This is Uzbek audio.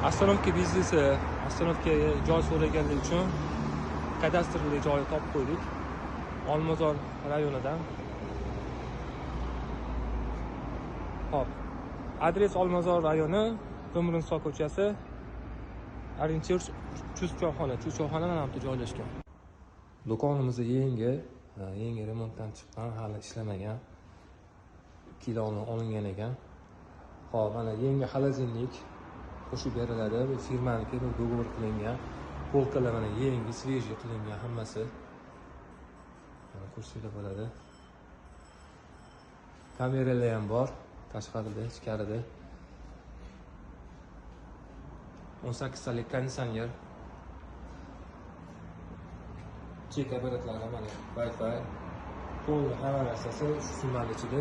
Ostanovka biznesi, Ostanovkaga joy so'raganlik uchun kadastrli joy topib qo'ydik. Olmazor rayonidan. Hop. Adres Olmazor rayoni, To'mirinso ko'chasi, Oryentir Chuschoyxona mana bu joylashgan. Do'konimiz yangi remontdan chiqqan, hali ishlamagan. Kiloni olingan ekan. Hop, mana yangi xolodilnik qo'shib beriladi. Bu firmaniki, bu do'govor qilingan. Polkalar mana yangi, svejiy qilingan hammasi. Mana ko'rsanglar bo'ladi. Kameralar ham bor, tashqarida, ichkarida. 18 talik konditsioner. Chek apparatlar mana Wi-Fi. To'liq hamma narsasi shu summaning ichida.